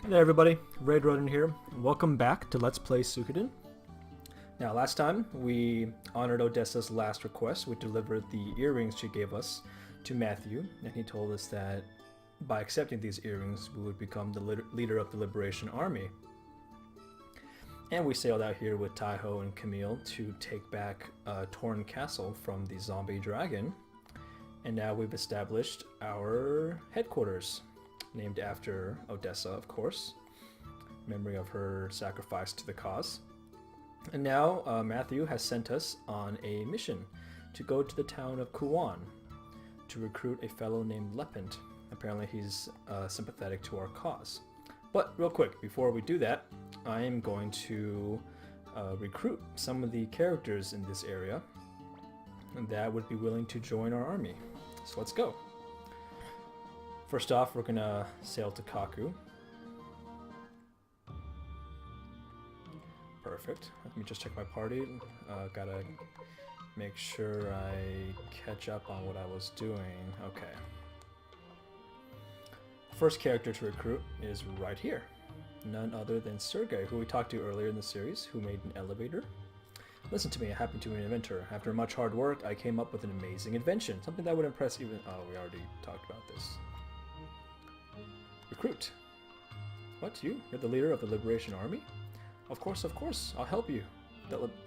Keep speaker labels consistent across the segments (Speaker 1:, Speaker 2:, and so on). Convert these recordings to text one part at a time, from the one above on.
Speaker 1: Hey everybody, Raid Rodin here. Welcome back to Let's Play Suikoden. Now last time we honored Odessa's last request. We delivered the earrings she gave us to Matthew, and he told us that by accepting these earrings we would become the leader of the Liberation Army. And we sailed out here with Taiho and Camille to take back Torn Castle from the zombie dragon. And now we've established our headquarters, named after Odessa, of course, memory of her sacrifice to the cause. And now Matthew has sent us on a mission to go to the town of Kouan to recruit a fellow named Lepant. Apparently he's sympathetic to our cause. But real quick, before we do that, I am going to recruit some of the characters in this area that would be willing to join our army. So let's go. First off, we're gonna sail to Kaku. Perfect. Let me just check my party. Gotta make sure I catch up on what I was doing. Okay. First character to recruit is right here. None other than Sergei, who we talked to earlier in the series, who made an elevator. Listen to me, I happen to be an inventor. After much hard work, I came up with an amazing invention. Something that would impress even... Oh, we already talked about this. Recruit. What, you? You're the leader of the Liberation Army? Of course, I'll help you.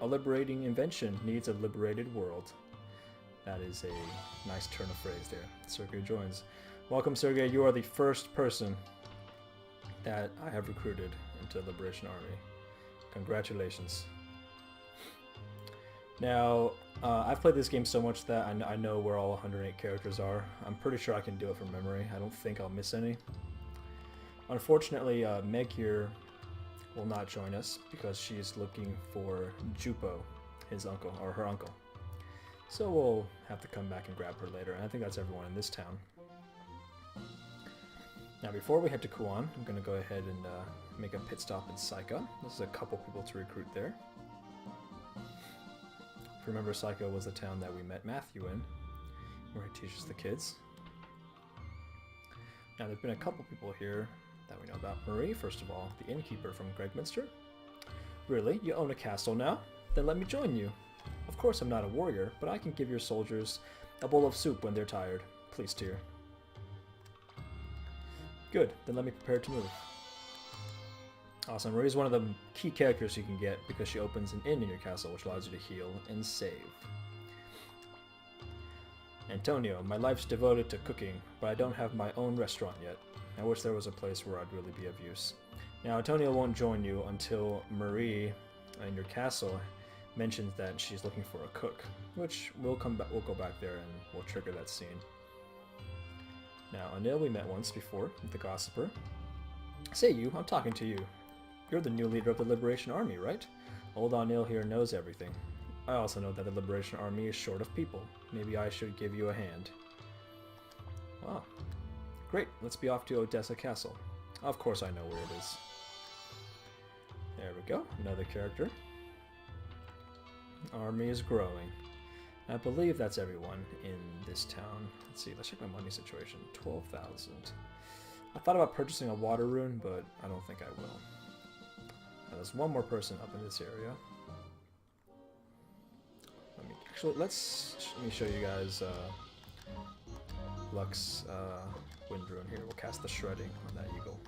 Speaker 1: A liberating invention needs a liberated world. That is a nice turn of phrase there. Sergei joins. Welcome, Sergei. You are the first person that I have recruited into the Liberation Army. Congratulations. Now, I've played this game so much that I know where all 108 characters are. I'm pretty sure I can do it from memory. I don't think I'll miss any. Unfortunately, Meg here will not join us because she's looking for Jupo, his uncle, or her uncle. So we'll have to come back and grab her later, and I think that's everyone in this town. Now before we head to Kouan, I'm going to go ahead and make a pit stop in Saika. There's a couple people to recruit there. If you remember, Saika was the town that we met Matthew in, where he teaches the kids. Now there've been a couple people here that we know about. Marie, first of all, the innkeeper from Gregminster. Really? You own a castle now? Then let me join you. Of course I'm not a warrior, but I can give your soldiers a bowl of soup when they're tired. Please, dear. Good, then let me prepare to move. Awesome. Marie's one of the key characters you can get because she opens an inn in your castle, which allows you to heal and save. Antonio, my life's devoted to cooking, but I don't have my own restaurant yet. I wish there was a place where I'd really be of use. Now, Antonio won't join you until Marie in your castle mentions that she's looking for a cook, which we'll go back there and we'll trigger that scene. Now, Anil we met once before, the Gossiper. Say you, I'm talking to you. You're the new leader of the Liberation Army, right? Old Anil here knows everything. I also know that the Liberation Army is short of people. Maybe I should give you a hand. Wow. Great, let's be off to Odessa Castle. Of course I know where it is. There we go, another character. Army is growing. I believe that's everyone in this town. Let's see, let's check my money situation. 12,000. I thought about purchasing a water rune, but I don't think I will. Now, there's one more person up in this area. Let me show you guys Lux Wind Rune here. We'll cast the Shredding on that eagle.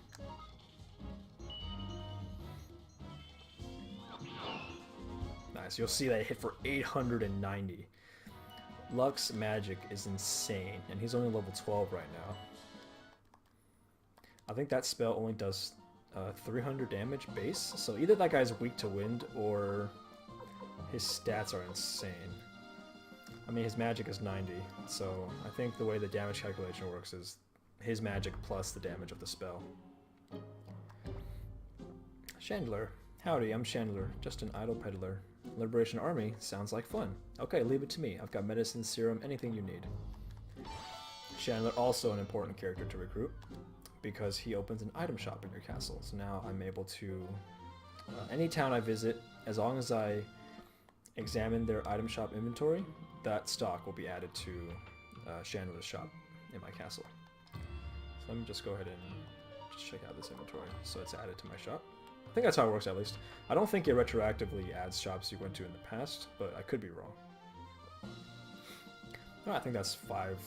Speaker 1: Nice. You'll see that it hit for 890. Lux magic is insane, and he's only level 12 right now. I think that spell only does 300 damage base, so either that guy's weak to wind or his stats are insane. I mean, his magic is 90, so I think the way the damage calculation works is his magic plus the damage of the spell. Chandler. Howdy, I'm Chandler, just an idle peddler. Liberation Army sounds like fun. Okay, leave it to me. I've got medicine, serum, anything you need. Chandler, also an important character to recruit, because he opens an item shop in your castle. So now I'm able to... any town I visit, as long as I examine their item shop inventory, that stock will be added to Chandler's shop in my castle. So let me just go ahead and Just check out this inventory, so it's added to my shop. I think that's how it works, at least. I don't think it retroactively adds shops you went to in the past, but I could be wrong. Oh, I think that's 5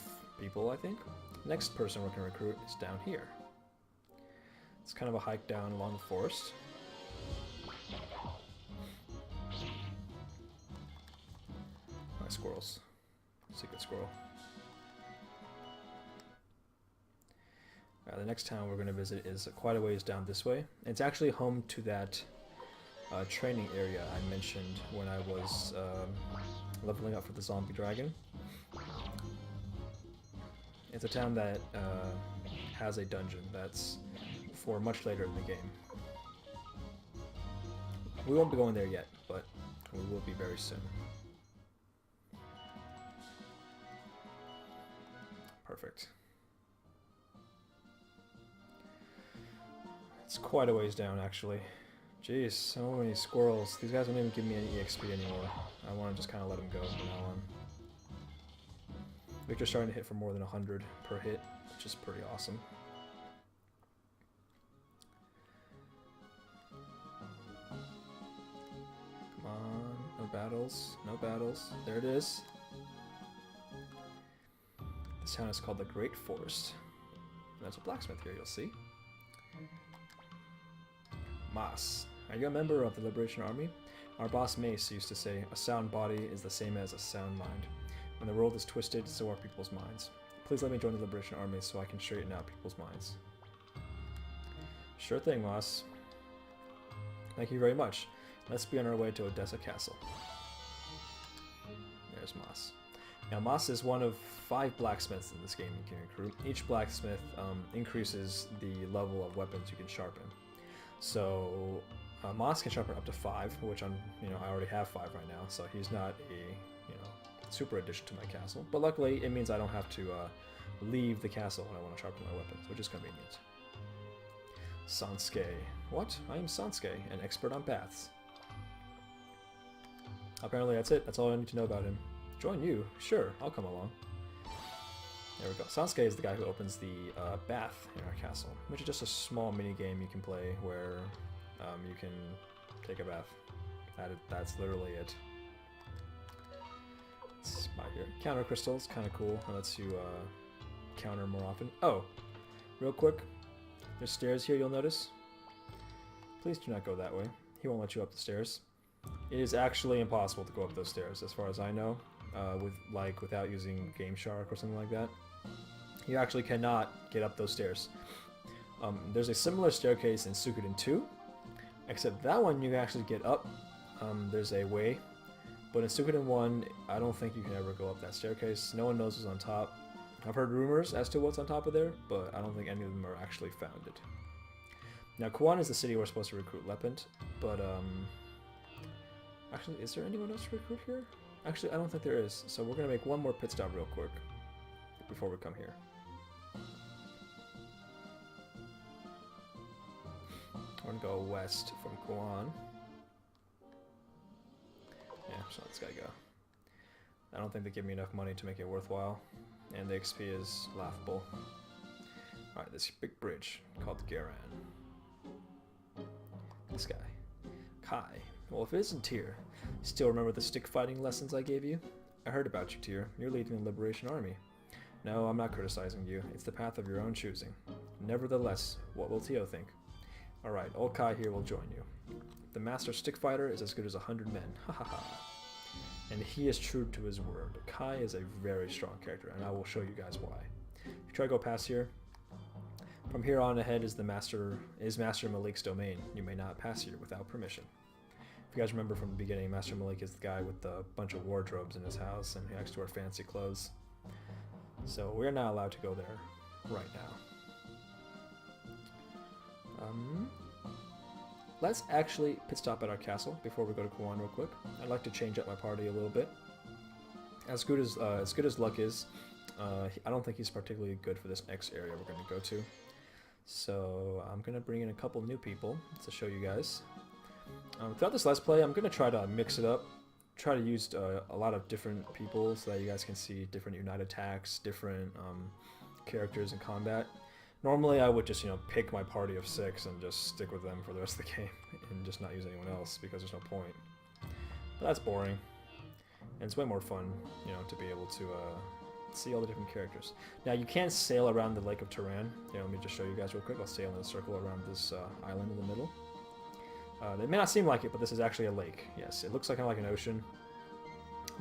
Speaker 1: people, I think. Next person we're going to recruit is down here. It's kind of a hike down along the forest. My squirrels. Secret squirrel. The next town we're going to visit is quite a ways down this way. It's actually home to that training area I mentioned when I was leveling up for the zombie dragon. It's a town that has a dungeon that's for much later in the game. We won't be going there yet, but we will be very soon. Perfect. It's quite a ways down, actually. Jeez, so many squirrels. These guys don't even give me any EXP anymore. I want to just kind of let them go from now on. Victor's starting to hit for more than 100 per hit, which is pretty awesome. Come on, no battles, no battles. There it is. This town is called the Great Forest. And there's a blacksmith here, you'll see. Mas. Are you a member of the Liberation Army? Our boss Mace used to say, a sound body is the same as a sound mind. When the world is twisted, so are people's minds. Please let me join the Liberation Army so I can straighten out people's minds. Sure thing, Mas. Thank you very much. Let's be on our way to Odessa Castle. There's Mas. Now, Mas is one of 5 blacksmiths in this game you can recruit. Each blacksmith increases the level of weapons you can sharpen. So, Mas can sharpen up to 5, which I already have 5 right now, so he's not a, super addition to my castle. But luckily, it means I don't have to leave the castle when I want to sharpen my weapons, which is convenient. Sansuke. What? I am Sansuke, an expert on baths. Apparently that's it. That's all I need to know about him. Join you? Sure, I'll come along. There we go. Sansuke is the guy who opens the bath in our castle, which is just a small mini game you can play where you can take a bath. That's literally it. It's by here. Counter crystals, kind of cool. It lets you counter more often. Oh, real quick. There's stairs here, you'll notice. Please do not go that way. He won't let you up the stairs. It is actually impossible to go up those stairs, as far as I know, without using Game Shark or something like that. You actually cannot get up those stairs. There's a similar staircase in Suikoden 2, except that one you can actually get up. There's a way, but in Suikoden 1, I don't think you can ever go up that staircase. No one knows what's on top. I've heard rumors as to what's on top of there, but I don't think any of them are actually founded. Now, Kouan is the city we're supposed to recruit Lepant, but actually, is there anyone else to recruit here? Actually, I don't think there is, so we're going to make one more pit stop real quick before we come here. We're going to go west from Kouan. Yeah, just let this guy go. I don't think they give me enough money to make it worthwhile, and the XP is laughable. Alright, this big bridge called Garan. This guy. Kai. Well, if it isn't Tyr, still remember the stick fighting lessons I gave you? I heard about you, Tyr. You're leading the Liberation Army. No, I'm not criticizing you. It's the path of your own choosing. Nevertheless, what will Tio think? Alright, old Kai here will join you. The master stick fighter is as good as 100 men. Ha ha ha. And he is true to his word. Kai is a very strong character, and I will show you guys why. If you try to go past here, from here on ahead is Master Malik's domain. You may not pass here without permission. If you guys remember from the beginning, Master Malik is the guy with a bunch of wardrobes in his house, and he likes to wear fancy clothes. So we're not allowed to go there right now. Let's actually pit stop at our castle before we go to Kouan real quick. I'd like to change up my party a little bit. As good as Luck is, I don't think he's particularly good for this next area we're going to go to. So I'm going to bring in a couple new people to show you guys. Throughout this Let's Play, I'm going to try to mix it up. Try to use a lot of different people so that you guys can see different unite attacks, different characters in combat. Normally I would just, pick my party of 6 and just stick with them for the rest of the game and just not use anyone else because there's no point. But that's boring. And it's way more fun, to be able to see all the different characters. Now you can sail around the Lake of Turan. Let me just show you guys real quick. I'll sail in a circle around this island in the middle. It may not seem like it, but this is actually a lake. Yes, it looks like kind of like an ocean,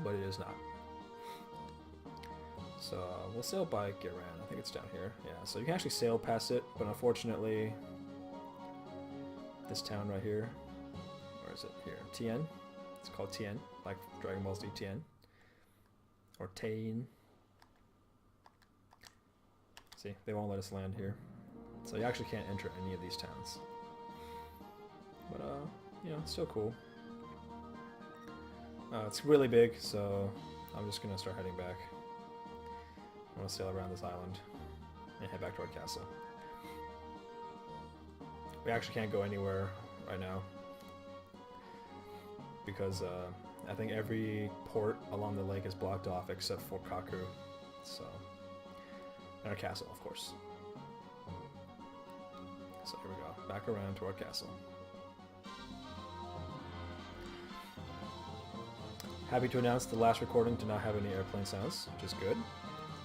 Speaker 1: but it is not. So we'll sail by Giran. I think it's down here. Yeah, so you can actually sail past it, but unfortunately, this town right here, where is it? Here, Tien. It's called Tien, like Dragon Ball Z Tien, or Tain. See, they won't let us land here, so you actually can't enter any of these towns. But it's still cool. It's really big, so I'm just gonna start heading back. I want to sail around this island and head back to our castle. We actually can't go anywhere right now because I think every port along the lake is blocked off except for Kaku. So, and our castle, of course. So here we go, back around to our castle. Happy to announce the last recording did not have any airplane sounds, which is good.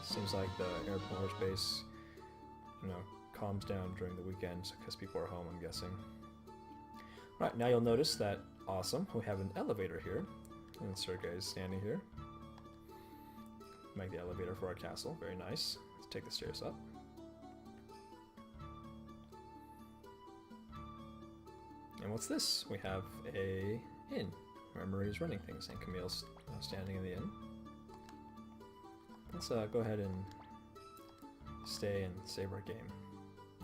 Speaker 1: Seems like the airport base, calms down during the weekends because people are home, I'm guessing. Right, now you'll notice that, awesome, we have an elevator here, and Sergei is standing here. Make the elevator for our castle, very nice. Let's take the stairs up. And what's this? We have a inn, where Marie is running things, and Camille's standing in the inn. Let's go ahead and stay and save our game.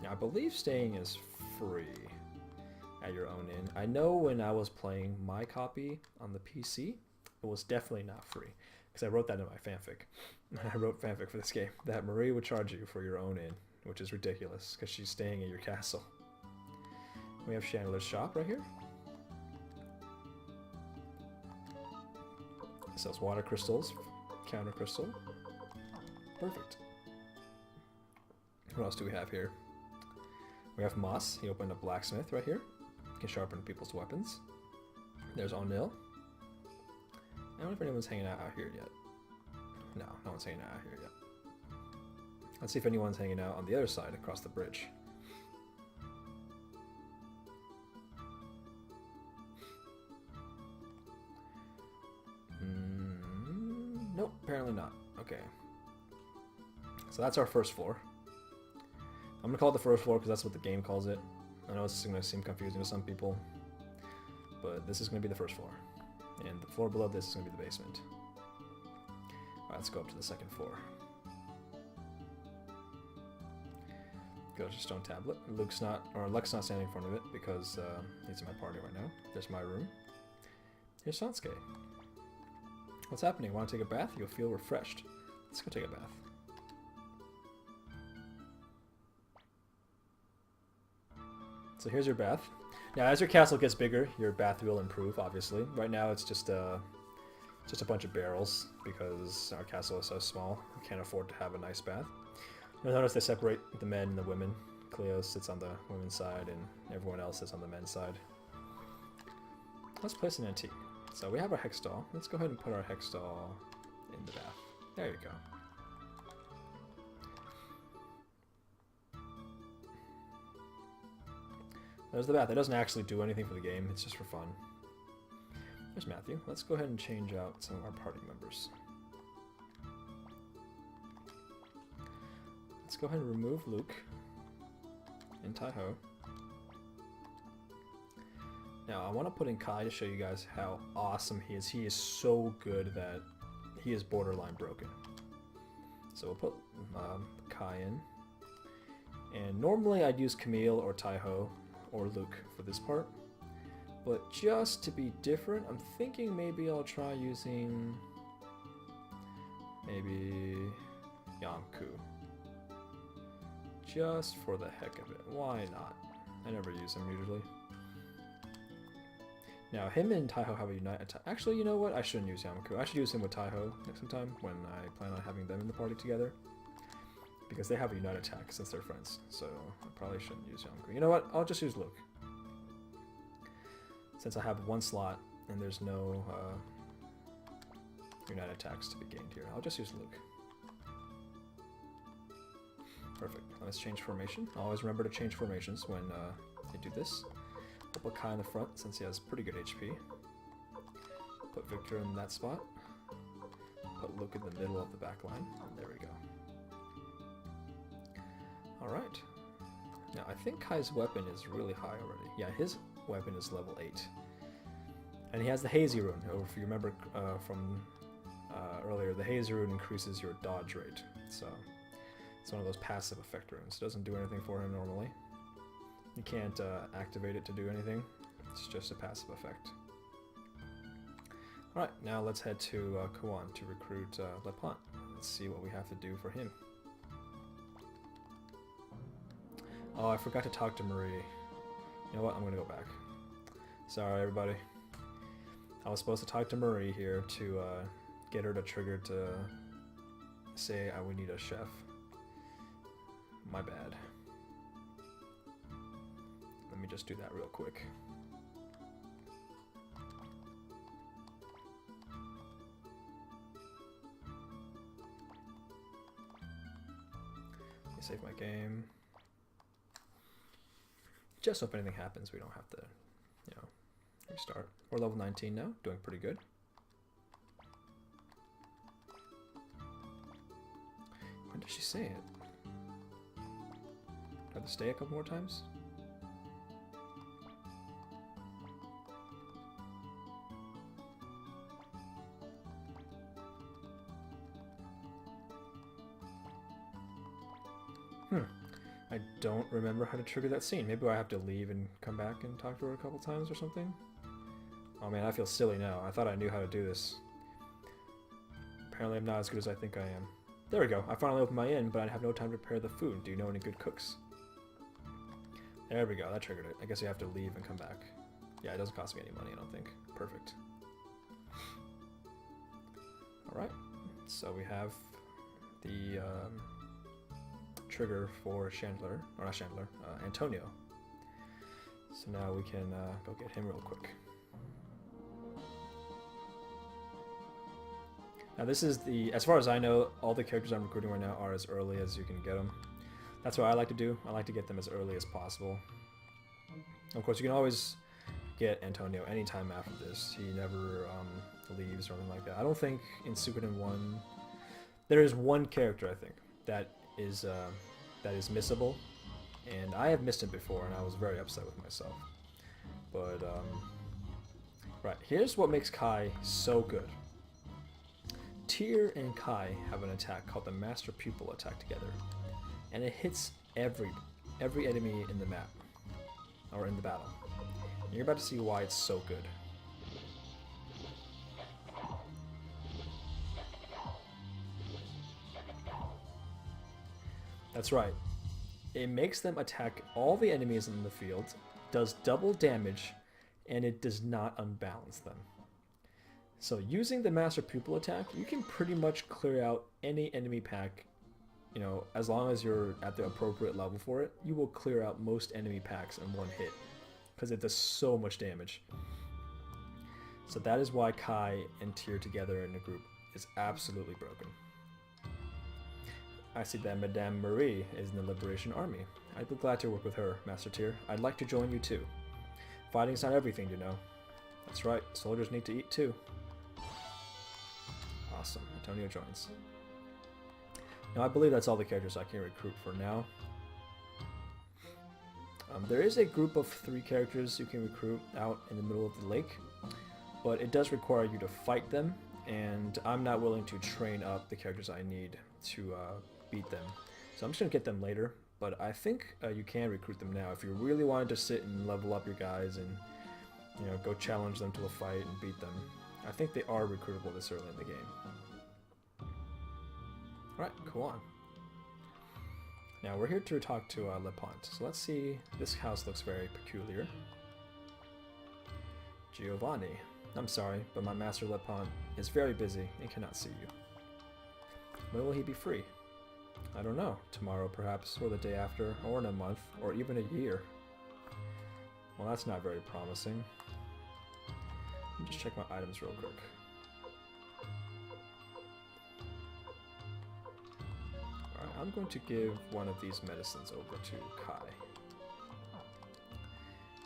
Speaker 1: Now, I believe staying is free at your own inn. I know when I was playing my copy on the PC, it was definitely not free, because I wrote that in my fanfic. I wrote fanfic for this game, that Marie would charge you for your own inn, which is ridiculous, because she's staying at your castle. We have Chandler's shop right here. It sells water crystals, counter crystal. Perfect. What else do we have here? We have Moss. He opened a blacksmith right here. He can sharpen people's weapons. There's O'Neill. I don't know if anyone's hanging out here yet. No, no one's hanging out here yet. Let's see if anyone's hanging out on the other side across the bridge. Nope, apparently not. Okay. So that's our first floor. I'm going to call it the first floor because that's what the game calls it. I know it's going to seem confusing to some people, but this is going to be the first floor. And the floor below this is going to be the basement. Alright, let's go up to the second floor. Go to stone tablet. Luke's not standing in front of it because he's in my party right now. There's my room. Here's Sansuke. What's happening? Want to take a bath? You'll feel refreshed. Let's go take a bath. So here's your bath. Now, as your castle gets bigger, your bath will improve, obviously. Right now, it's just a bunch of barrels because our castle is so small. We can't afford to have a nice bath. You'll notice they separate the men and the women. Cleo sits on the women's side, and everyone else sits on the men's side. Let's place an antique. So we have our hex doll. Let's go ahead and put our hex doll in the bath. There you go. There's the bath. It doesn't actually do anything for the game. It's just for fun. There's Matthew. Let's go ahead and change out some of our party members. Let's go ahead and remove Luke and Taiho. Now, I want to put in Kai to show you guys how awesome he is. He is so good that he is borderline broken. So we'll put Kai in. And normally I'd use Camille or Taiho or Luke for this part. But just to be different, I'm thinking maybe I'll try using maybe Yamku. Just for the heck of it. Why not? I never use him usually. Now, him and Taiho have a united... Actually, you know what? I shouldn't use Yamaku. I should use him with Taiho next time when I plan on having them in the party together. because they have a unite attack since they're friends. So I probably shouldn't use Yongu. You know what? I'll just use Luke. Since I have one slot and there's no unite attacks to be gained here, I'll just use Luke. Perfect. Let's change formation. Always remember to change formations when you do this. We'll put Kai in the front since he has pretty good HP. Put Victor in that spot. Put Luke in the middle of the back line. And there we go. Alright. Now I think Kai's weapon is really high already. Yeah, his weapon is level 8. And he has the Hazy Rune. Or if you remember from earlier, the Hazy Rune increases your dodge rate. So it's one of those passive effect runes. It doesn't do anything for him normally. You can't activate it to do anything. It's just a passive effect. Alright, now let's head to Kouan to recruit Lepant. Let's see what we have to do for him. Oh, I forgot to talk to Marie. You know what? I'm gonna go back. Sorry, everybody. I was supposed to talk to Marie here to get her to trigger to say we need a chef. My bad. Let me just do that real quick. Let me save my game. Just so if anything happens, we don't have to, you know, restart. We're level 19 now, doing pretty good. When did she say it? Do I have to stay a couple more times? I don't remember how to trigger that scene. Maybe I have to leave and come back and talk to her a couple times or something? Oh man, I feel silly now. I thought I knew how to do this. Apparently I'm not as good as I think I am. There we go. I finally opened my inn, but I have no time to prepare the food. Do you know any good cooks? There we go. That triggered it. I guess you have to leave and come back. Yeah, it doesn't cost me any money, I don't think. Perfect. Alright. So we have the trigger for Chandler, or not Chandler, Antonio. So now we can go get him real quick. Now this is the, as far as I know, all the characters I'm recruiting right now are as early as you can get them. That's what I like to do. I like to get them as early as possible. Of course, you can always get Antonio anytime after this. He never leaves or anything like that. I don't think in Suikoden 1, there is one character, I think, that is missable, and I have missed him before, and I was very upset with myself. But right, here's what makes Kai so good. Tyr and Kai have an attack called the Master Pupil attack together, and it hits every enemy in the map or in the battle. And you're about to see why it's so good. That's right. It makes them attack all the enemies in the field, does double damage, and it does not unbalance them. So using the Master Pupil attack, you can pretty much clear out any enemy pack, you know, as long as you're at the appropriate level for it, you will clear out most enemy packs in one hit, because it does so much damage. So that is why Kai and Tyr together in a group is absolutely broken. I see that Madame Marie is in the Liberation Army. I'd be glad to work with her, Master Tyr. I'd like to join you too. Fighting's not everything, you know. That's right, soldiers need to eat too. Awesome, Antonio joins. Now I believe that's all the characters I can recruit for now. There is a group of 3 characters you can recruit out in the middle of the lake, but it does require you to fight them, and I'm not willing to train up the characters I need to beat them. So I'm just going to get them later, but I think you can recruit them now. If you really wanted to sit and level up your guys and, you know, go challenge them to a fight and beat them, I think they are recruitable this early in the game. Alright, Kouan. Now we're here to talk to Lepant. So let's see, this house looks very peculiar. Giovanni. I'm sorry, but my master Lepant is very busy and cannot see you. When will he be free? I don't know. Tomorrow, perhaps, or the day after, or in a month, or even a year. Well, that's not very promising. Let me just check my items real quick. Alright, I'm going to give one of these medicines over to Kai.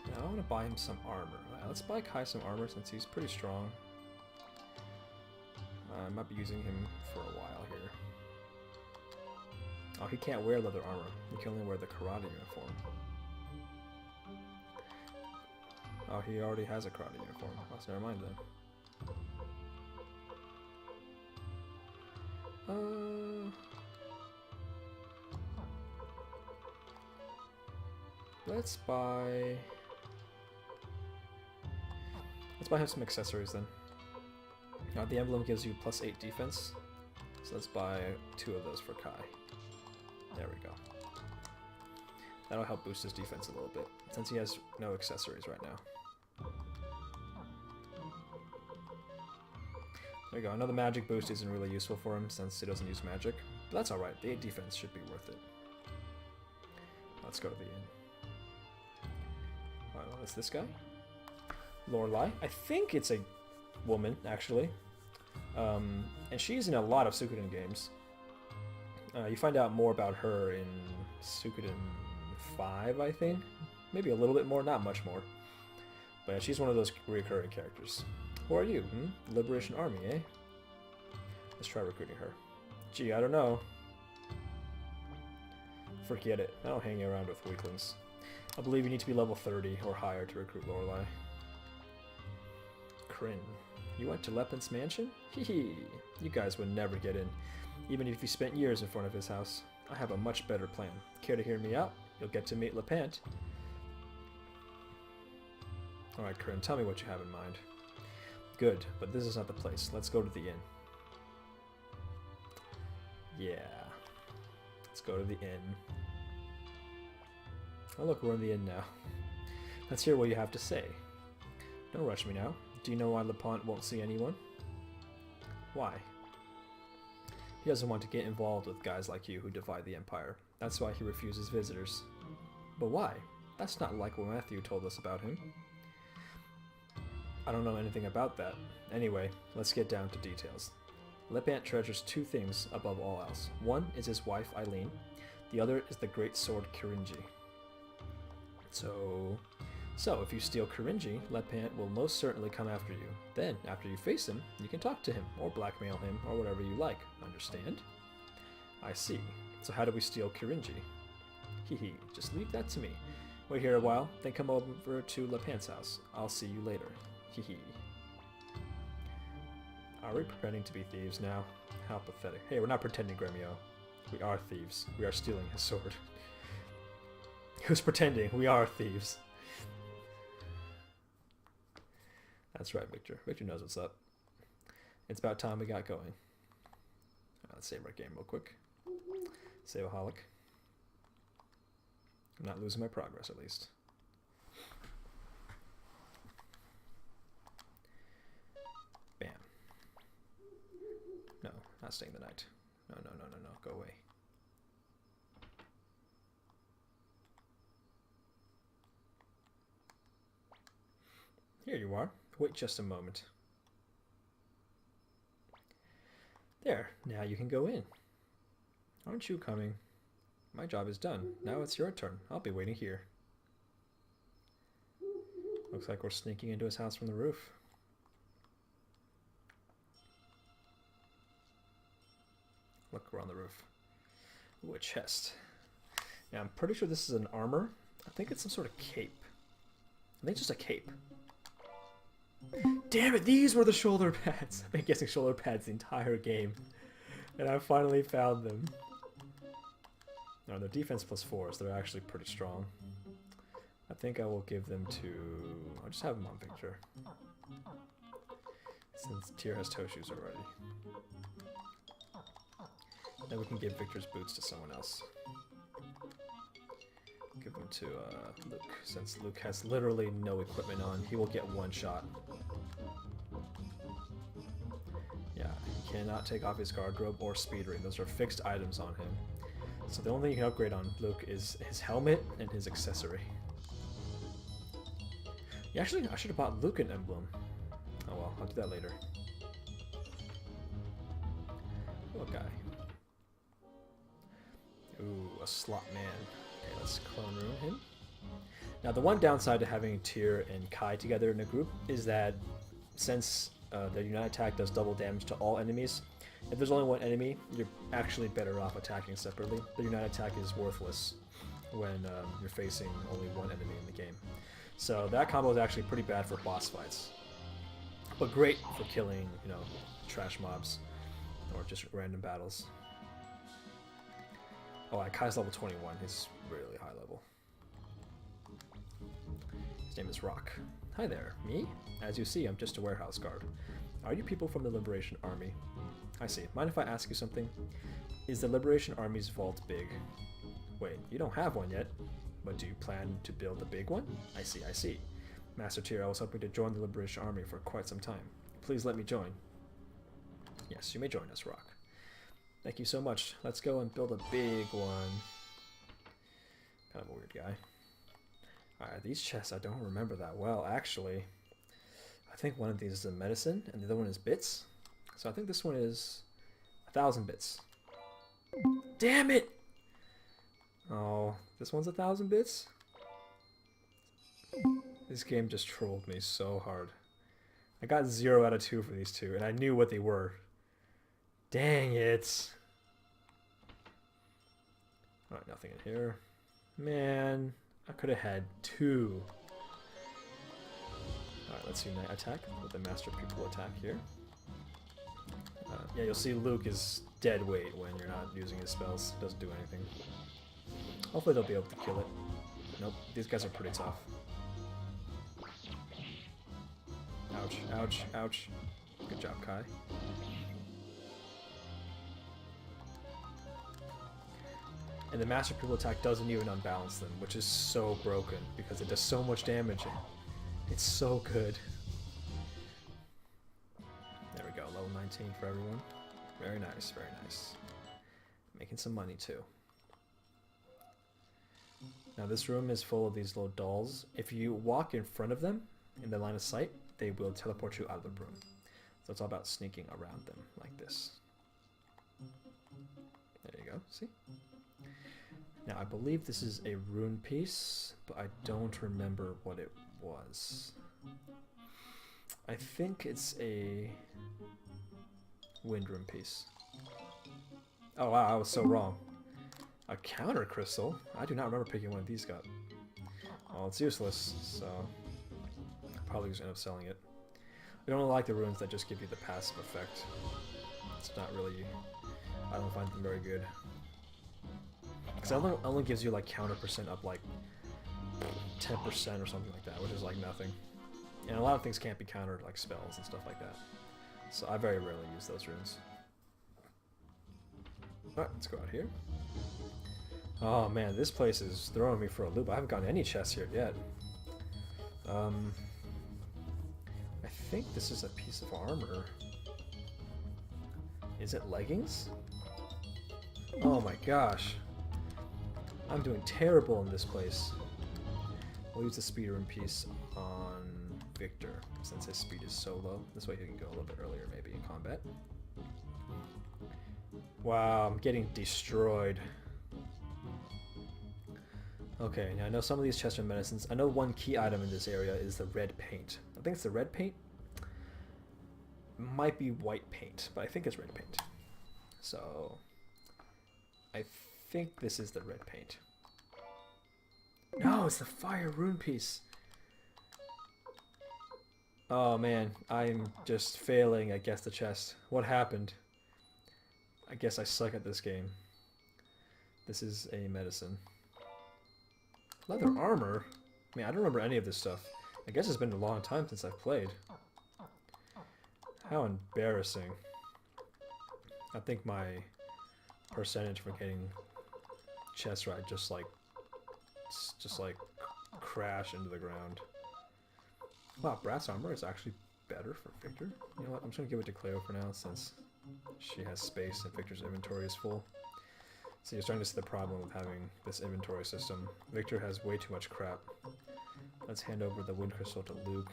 Speaker 1: Now, I want to buy him some armor. Let's buy Kai some armor since he's pretty strong. I might be using him for a while here. Oh, he can't wear leather armor. He can only wear the karate uniform. Oh, he already has a karate uniform. Oh, so never mind then. Let's buy him some accessories then. Now the emblem gives you +8 defense, so let's buy 2 of those for Kai. There we go. That'll help boost his defense a little bit, since he has no accessories right now. There we go. Another magic boost isn't really useful for him since he doesn't use magic, but that's alright. The 8 defense should be worth it. Let's go to the inn. Alright, what is this guy? Lorelei. I think it's a woman, actually. And she's in a lot of Suikoden games. You find out more about her in Suikoden 5, I think. Maybe a little bit more, not much more. But yeah, she's one of those recurring characters. Who are you? Liberation Army, eh? Let's try recruiting her. Gee, I don't know. Forget it. I don't hang around with weaklings. I believe you need to be level 30 or higher to recruit Lorelei. Kryn. You went to Lepant's mansion? Hee. You guys would never get in, even if you spent years in front of his house. I have a much better plan. Care to hear me out? You'll get to meet Lepant. Alright, Kryn, tell me what you have in mind. Good, but this is not the place. Let's go to the inn. Yeah. Let's go to the inn. Oh look, we're in the inn now. Let's hear what you have to say. Don't rush me now. Do you know why Lepant won't see anyone? Why? He doesn't want to get involved with guys like you who defy the Empire. That's why he refuses visitors. But why? That's not like what Matthew told us about him. I don't know anything about that. Anyway, let's get down to details. Lepant treasures 2 things above all else. One is his wife, Eileen. The other is the great sword, Kirinji. So, if you steal Kirinji, Lepant will most certainly come after you. Then, after you face him, you can talk to him, or blackmail him, or whatever you like. Understand? I see. So how do we steal Kirinji? Hehe, just leave that to me. Wait here a while, then come over to Lepant's house. I'll see you later. Hehe. Are we pretending to be thieves now? How pathetic. Hey, we're not pretending, Gremio. We are thieves. We are stealing his sword. Who's pretending? We are thieves. That's right, Victor. Victor knows what's up. It's about time we got going. Let's save our game real quick. Save-aholic. I'm not losing my progress, at least. Bam. No, not staying the night. No, no, no, no, no. Go away. Here you are. Wait just a moment. There, now you can go in. Aren't you coming? My job is done. Now it's your turn. I'll be waiting here. Looks like we're sneaking into his house from the roof. Look, we're on the roof. Ooh, a chest. Now, I'm pretty sure this is an armor. I think it's some sort of cape. I think it's just a cape. Damn it, these were the shoulder pads. I've been guessing shoulder pads the entire game. And I finally found them. No, they're defense +4s. They're actually pretty strong. I think I will give them to... I'll just have them on Victor. Since Tyr has toe shoes already. Then we can give Victor's boots to someone else. Give them to Luke. Since Luke has literally no equipment on, he will get 1 shot. Yeah, he cannot take off his guard robe or speed ring. Those are fixed items on him. So the only thing you can upgrade on Luke is his helmet and his accessory. Yeah, actually, I should have bought Luke an emblem. Oh well, I'll do that later. Oh, guy. Ooh, a slot man. Okay, let's clone room him. Now, the one downside to having Tyr and Kai together in a group is that since their United Attack does double damage to all enemies, if there's only one enemy, you're actually better off attacking separately. The United Attack is worthless when you're facing only one enemy in the game. So that combo is actually pretty bad for boss fights, but great for killing, you know, trash mobs or just random battles. Oh, Kai's level 21. He's really high level. His name is Rock. Hi there. Me? As you see, I'm just a warehouse guard. Are you people from the Liberation Army? I see. Mind if I ask you something? Is the Liberation Army's vault big? Wait, you don't have one yet, but do you plan to build a big one? I see, I see. Master Tyr, I was hoping to join the Liberation Army for quite some time. Please let me join. Yes, you may join us, Rock. Thank you so much. Let's go and build a big one. Kind of a weird guy. Alright, these chests I don't remember that well, actually. I think one of these is a medicine, and the other one is bits. So I think this one is 1,000 bits. Damn it! Oh, this one's 1,000 bits? This game just trolled me so hard. I got 0 out of 2 for these two, and I knew what they were. Dang it! Alright, nothing in here. Man, I could have had 2. Alright, let's unite attack with the Master Pupil attack here. Yeah, you'll see Luke is dead weight when you're not using his spells. Doesn't do anything. Hopefully they'll be able to kill it. Nope, these guys are pretty tough. Ouch, ouch, ouch. Good job, Kai. And the Master Pupil attack doesn't even unbalance them, which is so broken because it does so much damage. It's so good. There we go, level 19 for everyone. Very nice, very nice. Making some money too. Now this room is full of these little dolls. If you walk in front of them, in the line of sight, they will teleport you out of the room. So it's all about sneaking around them, like this. There you go, see? Now I believe this is a rune piece, but I don't remember what it was. I think it's a wind rune piece. Oh wow, I was so wrong. A counter crystal? I do not remember picking one of these up. Well, it's useless, so I'll probably just end up selling it. I don't like the runes that just give you the passive effect. It's not really... I don't find them very good. Because it only gives you like counter percent up like 10% or something like that, which is like nothing. And a lot of things can't be countered, like spells and stuff like that. So I very rarely use those runes. Alright, let's go out here. Oh man, this place is throwing me for a loop. I haven't gotten any chests here yet. I think this is a piece of armor. Is it leggings? Oh my gosh. I'm doing terrible in this place. We'll use the speed rune piece on Victor, since his speed is so low. This way he can go a little bit earlier maybe in combat. Wow, I'm getting destroyed. Okay, now I know some of these chests are medicines. I know one key item in this area is the red paint. I think it's the red paint. Might be white paint, but I think it's red paint. So, I think this is the red paint. No, it's the fire rune piece. Oh man, I'm just failing at guess the chest. What happened? I guess I suck at this game. This is a medicine. Leather armor? I mean, I don't remember any of this stuff. I guess it's been a long time since I've played. How embarrassing. I think my percentage for getting chests right just like crash into the ground. Wow, brass armor is actually better for Victor. You know what, I'm just gonna give it to Cleo for now since she has space and Victor's inventory is full. So you're starting to see the problem with having this inventory system. Victor has way too much crap. Let's hand over the wind crystal to Luke.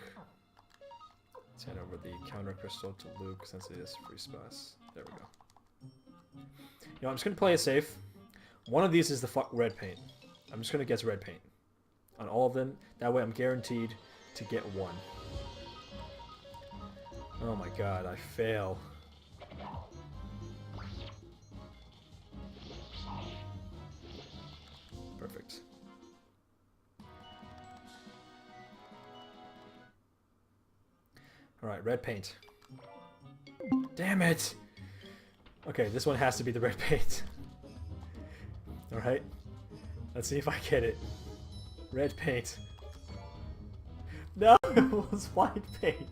Speaker 1: Let's hand over the counter crystal to Luke since it is free space. There we go. You know, I'm just going to play it safe. One of these is the red paint. I'm just going to guess red paint on all of them. That way I'm guaranteed to get one. Oh my god, I fail. Perfect. Alright, red paint. Damn it! Okay, this one has to be the red paint. Alright. Let's see if I get it. Red paint. No, it was white paint.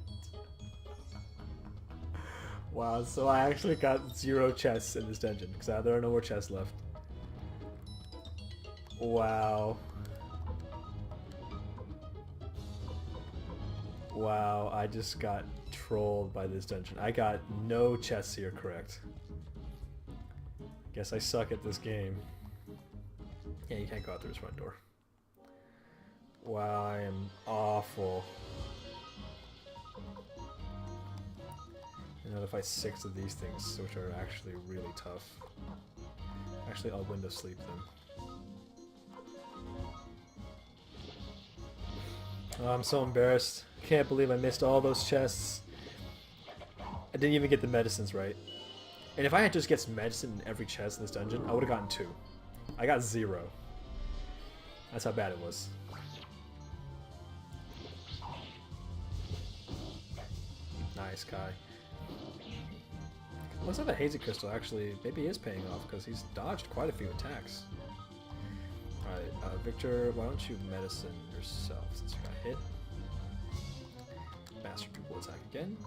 Speaker 1: Wow, so I actually got 0 chests in this dungeon, because there are no more chests left. Wow. Wow, I just got trolled by this dungeon. I got no chests here correct. Guess I suck at this game. Yeah, you can't go out through this front door. Wow, I am awful. I know to fight 6 of these things, which are actually really tough. Actually, I'll window sleep them. Oh, I'm so embarrassed. Can't believe I missed all those chests. I didn't even get the medicines right. And if I had just get some medicine in every chest in this dungeon, I would have gotten 2. I got 0. That's how bad it was. Nice, Kai. Looks like the Hazy Crystal actually maybe is paying off because he's dodged quite a few attacks. Alright, Victor, why don't you medicine yourself since you got hit? Master Pupil attack again.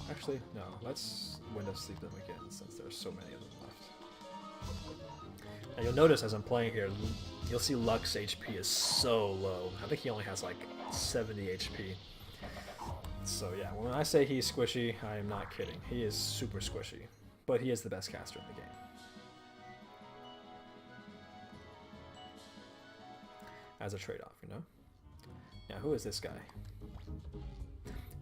Speaker 1: Actually, no, let's window sleep them again since there's so many of them left. Now you'll notice as I'm playing here, you'll see Lux HP is so low. I think he only has like 70 HP. So yeah, when I say he's squishy, I am not kidding. He is super squishy, but he is the best caster in the game. As a trade-off, you know? Now, who is this guy?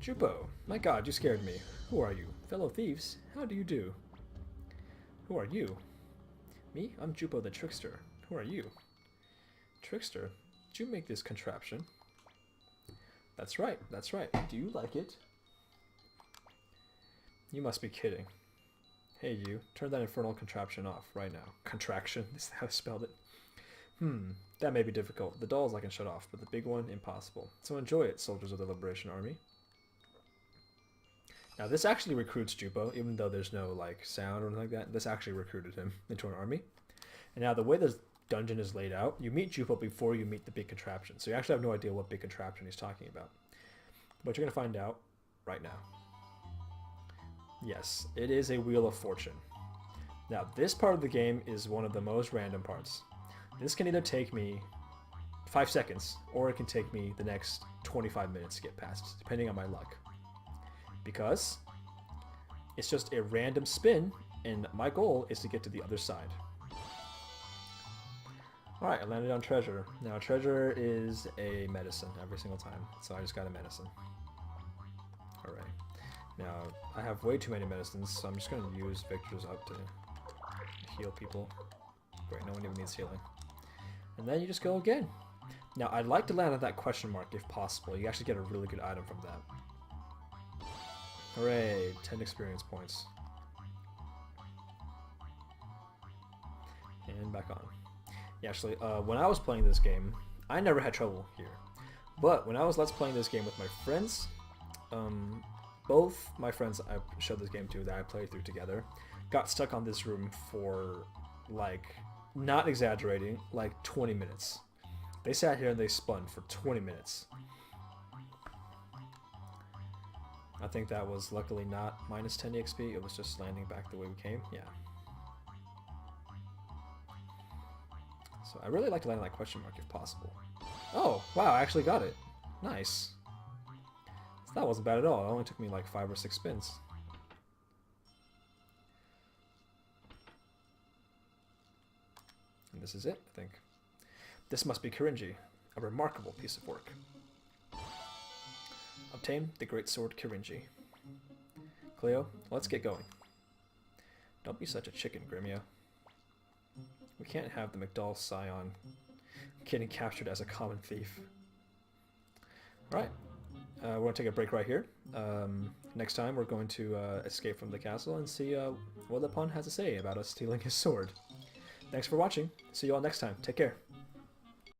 Speaker 1: Jupo! My god, you scared me. Who are you? Fellow thieves, how do you do? Who are you? Me? I'm Jupo the Trickster. Who are you? Trickster? Did you make this contraption? That's right, that's right. Do you like it? You must be kidding. Hey you, turn that infernal contraption off right now. Contraction, is that how I spelled it? That may be difficult. The dolls I can shut off, but the big one, impossible. So enjoy it, soldiers of the Liberation Army. Now this actually recruits Jupo, even though there's no like sound or anything like that. This actually recruited him into an army. And now the way this dungeon is laid out, you meet Jupo before you meet the big contraption. So you actually have no idea what big contraption he's talking about. But you're going to find out right now. Yes, it is a Wheel of Fortune. Now this part of the game is one of the most random parts. This can either take me 5 seconds, or it can take me the next 25 minutes to get past, depending on my luck. Because it's just a random spin, and my goal is to get to the other side. Alright, I landed on treasure. Now treasure is a medicine every single time, so I just got a medicine. Alright. Now, I have way too many medicines, so I'm just going to use Victor's up to heal people. Great, no one even needs healing. And then you just go again. Now, I'd like to land on that question mark if possible. You actually get a really good item from that. Hooray, 10 experience points. And back on. Yeah, actually, when I was playing this game, I never had trouble here. But when I was Let's Playing this game with my friends, both my friends I showed this game to that I played through together got stuck on this room for, like, not exaggerating, like 20 minutes. They sat here and they spun for 20 minutes. I think that was luckily not minus 10 EXP, it was just landing back the way we came. Yeah. So I really like to land on that question mark if possible. Oh, wow, I actually got it. Nice. So that wasn't bad at all. It only took me like 5 or 6 spins. And this is it, I think. This must be Kirinji, a remarkable piece of work. Obtain the great sword Kirinji. Cleo, let's get going. Don't be such a chicken, Gremio. We can't have the McDowell scion getting captured as a common thief. Alright, we're going to take a break right here. Next time we're going to escape from the castle and see what Lepant has to say about us stealing his sword. Thanks for watching. See you all next time. Take care.